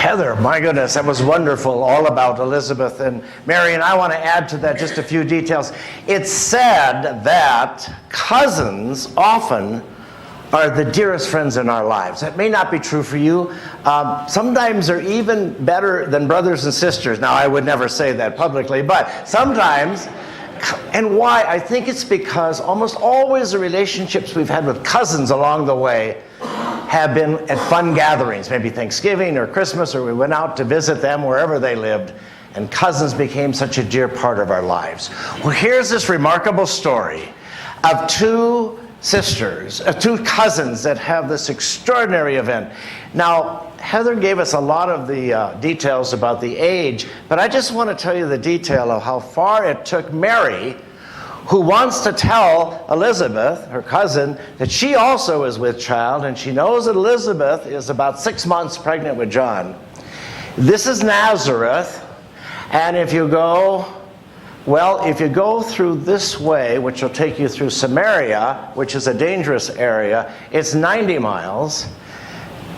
Heather, my goodness, that was wonderful, all about Elizabeth and Mary, and I want to add to that just a few details. It's said that cousins often are the dearest friends in our lives. That may not be true for you. Sometimes they're even better than brothers and sisters. Now, I would never say that publicly, but sometimes. And why? I think it's because almost always the relationships we've had with cousins along the way have been at fun gatherings, maybe Thanksgiving or Christmas, or we went out to visit them wherever they lived, and cousins became such a dear part of our lives. Well, here's this remarkable story of two cousins that have this extraordinary event. Now, Heather gave us a lot of the details about the age, but I just want to tell you the detail of how far it took Mary, who wants to tell Elizabeth, her cousin, that she also is with child, and she knows that Elizabeth is about 6 months pregnant with John. This is Nazareth, and if you go through this way, which will take you through Samaria, which is a dangerous area, it's 90 miles.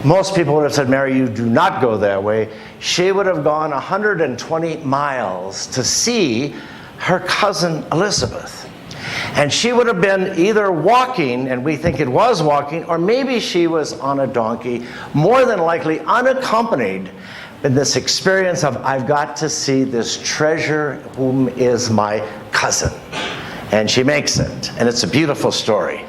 Most people would have said, Mary, you do not go that way. She would have gone 120 miles to see her cousin Elizabeth. And she would have been either walking, and we think it was walking, or maybe she was on a donkey, more than likely unaccompanied in this experience of, I've got to see this treasure whom is my cousin. And she makes it, and it's a beautiful story.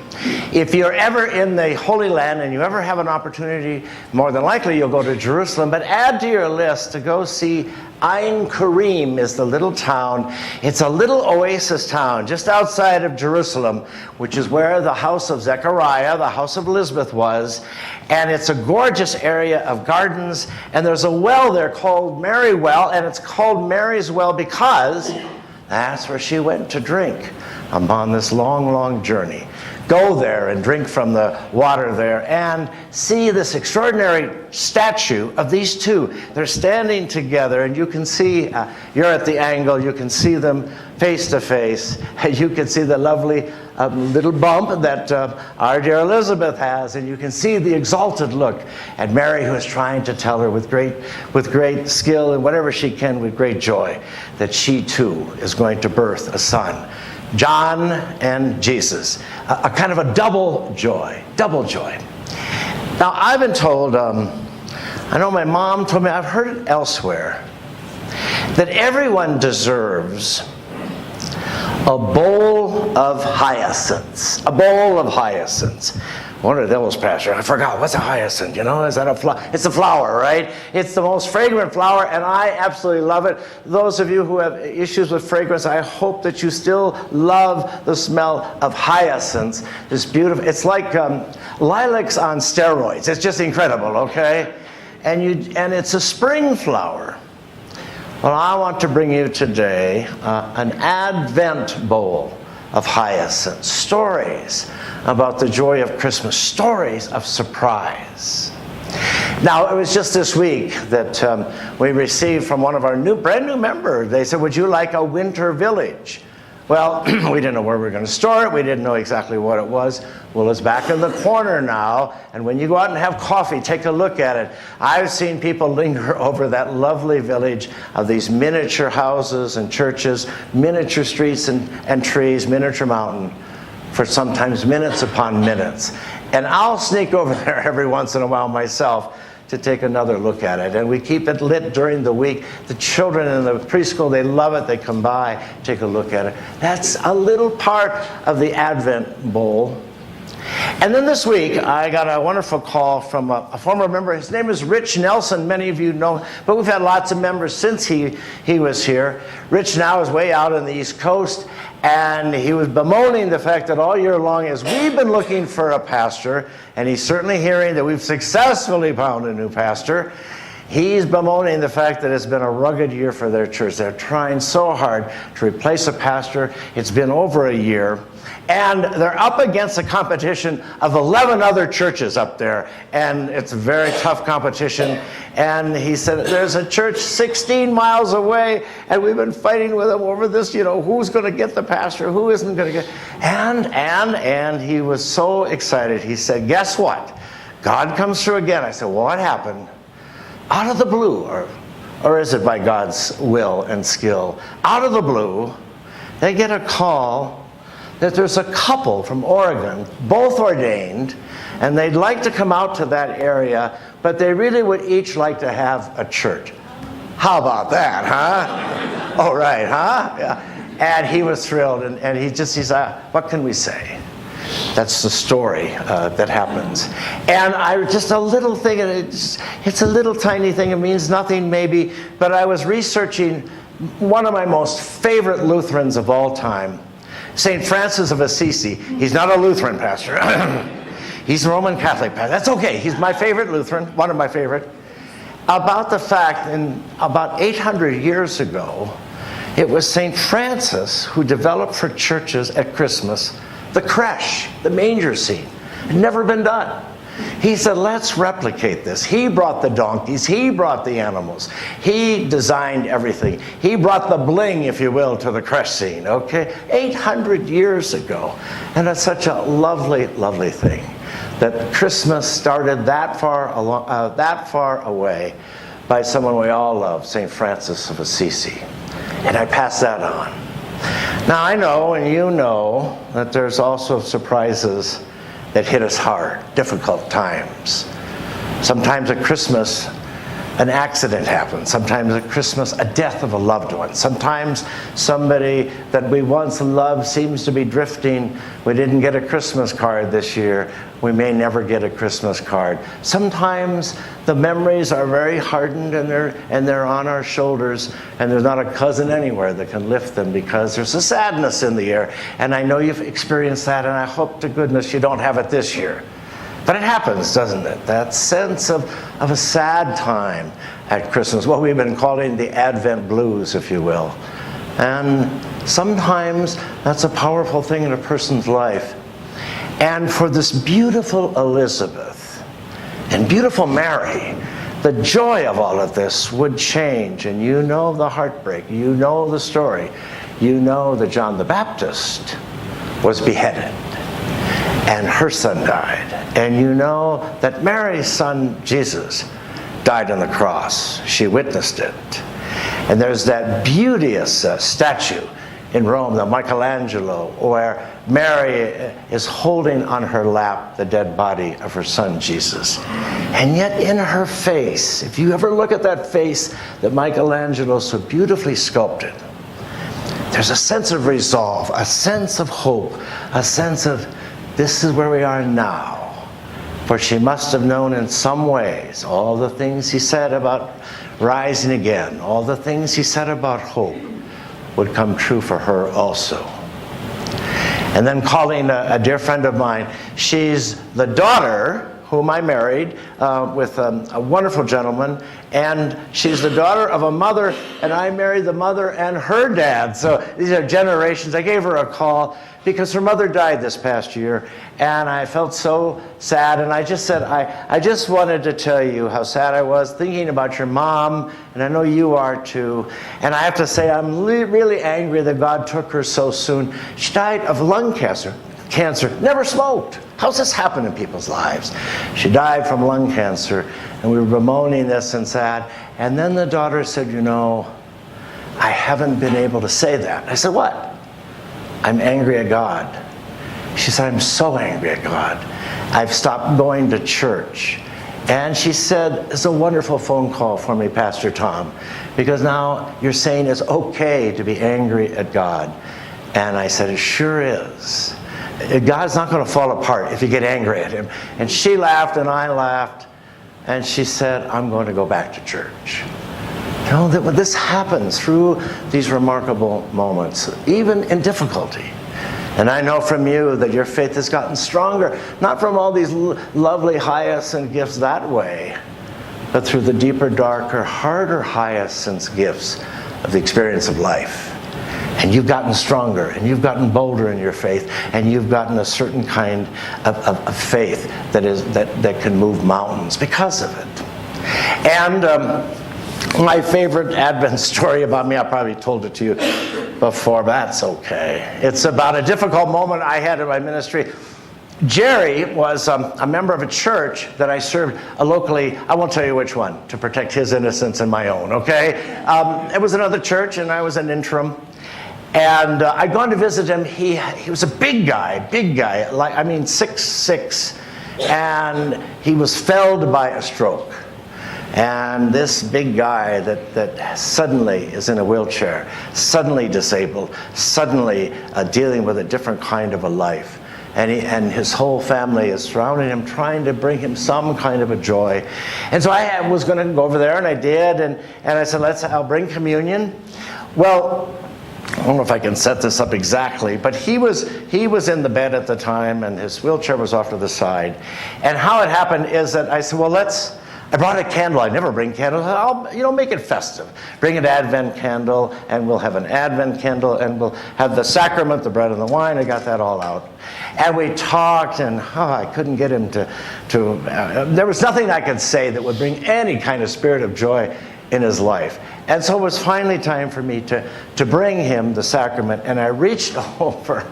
If you're ever in the Holy Land and you ever have an opportunity, more than likely you'll go to Jerusalem, but add to your list to go see Ein Karim is the little town. It's a little oasis town just outside of Jerusalem, which is where the house of Zechariah, the house of Elizabeth was. And it's a gorgeous area of gardens. And there's a well there called Mary Well, and it's called Mary's Well because that's where she went to drink upon this long, long journey. Go there and drink from the water there and see this extraordinary statue of these two. They're standing together, and you can see, you're at the angle, you can see them face to face. You can see the lovely little bump that our dear Elizabeth has, and you can see the exalted look at Mary, who is trying to tell her with great skill and whatever she can, with great joy, that she too is going to birth a son. John and Jesus, a kind of a double joy. Now, I've been told, I know my mom told me, I've heard it elsewhere, that everyone deserves a bowl of hyacinths. A bowl of hyacinths. One of the devil's, Pastor, I forgot. What's a hyacinth? You know, is that a flower? It's a flower, right? It's the most fragrant flower, and I absolutely love it. Those of you who have issues with fragrance, I hope that you still love the smell of hyacinths. It's beautiful. It's like lilacs on steroids. It's just incredible, okay? And it's a spring flower. Well, I want to bring you today an Advent bowl of hyacinths, stories about the joy of Christmas, stories of surprise. Now, it was just this week that we received from one of our brand new members. They said, would you like a winter village? Well, we didn't know where we were going to store it. We didn't know exactly what it was. Well, it's back in the corner now. And when you go out and have coffee, take a look at it. I've seen people linger over that lovely village of these miniature houses and churches, miniature streets and trees, miniature mountain, for sometimes minutes upon minutes. And I'll sneak over there every once in a while myself to take another look at it. And we keep it lit during the week. The children in the preschool, they love it. They come by, take a look at it. That's a little part of the Advent bowl. And then this week, I got a wonderful call from a former member. His name is Rich Nelson. Many of you know, but we've had lots of members since he was here. Rich now is way out on the East Coast, and he was bemoaning the fact that all year long, as we've been looking for a pastor, and he's certainly hearing that we've successfully found a new pastor, he's bemoaning the fact that it's been a rugged year for their church. They're trying so hard to replace a pastor. It's been over a year. And they're up against a competition of 11 other churches up there. And it's a very tough competition. And he said, there's a church 16 miles away, and we've been fighting with them over this, who's going to get the pastor, who isn't going to get. And he was so excited. He said, guess what? God comes through again. I said, well, what happened? out of the blue, or is it by God's will and skill, out of the blue, they get a call that there's a couple from Oregon, both ordained, and they'd like to come out to that area, but they really would each like to have a church. How about that, huh? Oh, right, huh? Yeah. And he was thrilled, and he said, what can we say? That's the story that happens. And just a little thing, and it's a little tiny thing, it means nothing maybe, but I was researching one of my most favorite Lutherans of all time, St. Francis of Assisi. He's not a Lutheran pastor. He's a Roman Catholic pastor. That's okay. He's my favorite Lutheran, one of my favorite. About the fact, about 800 years ago, it was St. Francis who developed for churches at Christmas the creche, the manger scene. It had never been done. He said, let's replicate this. He brought the donkeys. He brought the animals. He designed everything. He brought the bling, if you will, to the creche scene, okay? 800 years ago. And it's such a lovely, lovely thing that Christmas started that far away by someone we all love, St. Francis of Assisi. And I pass that on. Now I know, and you know, that there's also surprises that hit us hard, difficult times. Sometimes at Christmas, an accident happens. Sometimes at Christmas, a death of a loved one. Sometimes somebody that we once loved seems to be drifting. We didn't get a Christmas card this year. We may never get a Christmas card. Sometimes the memories are very hardened and they're on our shoulders, and there's not a cousin anywhere that can lift them because there's a sadness in the air. And I know you've experienced that, and I hope to goodness you don't have it this year. But it happens, doesn't it? That sense of a sad time at Christmas, what we've been calling the Advent blues, if you will. And sometimes that's a powerful thing in a person's life. And for this beautiful Elizabeth and beautiful Mary, the joy of all of this would change. And you know the heartbreak. You know the story. You know that John the Baptist was beheaded, and her son died. And you know that Mary's son, Jesus, died on the cross. She witnessed it. And there's that beauteous statue in Rome, the Michelangelo, where Mary is holding on her lap the dead body of her son, Jesus. And yet in her face, if you ever look at that face that Michelangelo so beautifully sculpted, there's a sense of resolve, a sense of hope, a sense of this is where we are now. For she must have known in some ways all the things he said about rising again, all the things he said about hope would come true for her also. And then calling a dear friend of mine, she's the daughter whom I married with a wonderful gentleman, and she's the daughter of a mother, and I married the mother and her dad. So these are generations. I gave her a call because her mother died this past year, and I felt so sad, and I just said, I just wanted to tell you how sad I was thinking about your mom, and I know you are too, and I have to say I'm really angry that God took her so soon. She died of lung cancer, never smoked. How's this happen in people's lives? She died from lung cancer, and we were bemoaning this and sad, and then the daughter said, you know, I haven't been able to say that. I said, what? I'm angry at God. She said, I'm so angry at God. I've stopped going to church. And she said, it's a wonderful phone call for me, Pastor Tom, because now you're saying it's okay to be angry at God. And I said, it sure is. God's not going to fall apart if you get angry at him. And she laughed and I laughed. And she said, I'm going to go back to church. You know, that when this happens through these remarkable moments, even in difficulty. And I know from you that your faith has gotten stronger, not from all these lovely hyacinth gifts that way, but through the deeper, darker, harder hyacinth gifts of the experience of life. And you've gotten stronger, and you've gotten bolder in your faith, and you've gotten a certain kind of faith that can move mountains because of it. And my favorite Advent story about me, I probably told it to you before, but that's okay. It's about a difficult moment I had in my ministry. Jerry was a member of a church that I served locally. I won't tell you which one, to protect his innocence and my own, okay? It was another church, and I was an interim. And I'd gone to visit him. He was a big guy, like, I mean, 6'6", and he was felled by a stroke. And this big guy that suddenly is in a wheelchair, suddenly disabled, suddenly dealing with a different kind of a life. And his whole family is surrounding him, trying to bring him some kind of a joy. And so I was going to go over there, and I did. And I said, I'll bring communion. Well, I don't know if I can set this up exactly, but he was in the bed at the time, and his wheelchair was off to the side. And how it happened is that I said, well, I brought a candle. I never bring candles. I'll make it festive. Bring an Advent candle, and we'll have an Advent candle, and we'll have the sacrament, the bread and the wine. I got that all out. And we talked, and I couldn't get him to there was nothing I could say that would bring any kind of spirit of joy in his life. And so it was finally time for me to bring him the sacrament. And I reached over.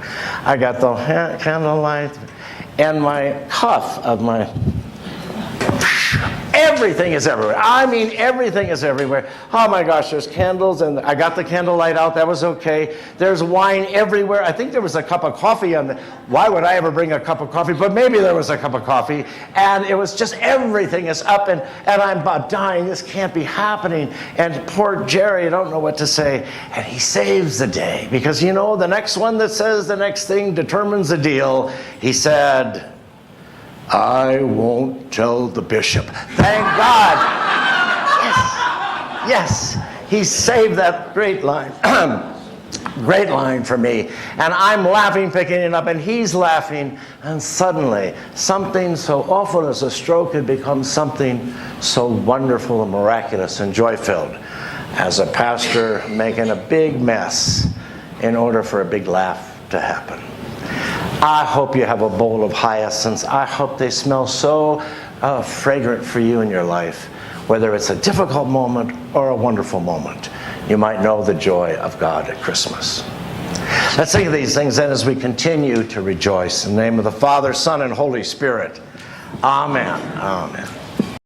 I got the candlelight, and my cuff of my... Everything is everywhere. I mean, everything is everywhere. Oh my gosh, there's candles, and I got the candlelight out. That was okay. There's wine everywhere. I think there was a cup of coffee on the... Why would I ever bring a cup of coffee? But maybe there was a cup of coffee. And it was just everything is up, and I'm about dying. This can't be happening. And poor Jerry, I don't know what to say. And he saves the day. Because, you know, the next one that says the next thing determines the deal. He said... I won't tell the bishop. Thank God. Yes. He saved that great line. Great line for me. And I'm laughing, picking it up, and he's laughing. And suddenly, something so awful as a stroke had become something so wonderful and miraculous and joy-filled. As a pastor making a big mess in order for a big laugh to happen. I hope you have a bowl of hyacinths. I hope they smell so fragrant for you in your life, whether it's a difficult moment or a wonderful moment. You might know the joy of God at Christmas. Let's think of these things then as we continue to rejoice. In the name of the Father, Son, and Holy Spirit. Amen. Amen.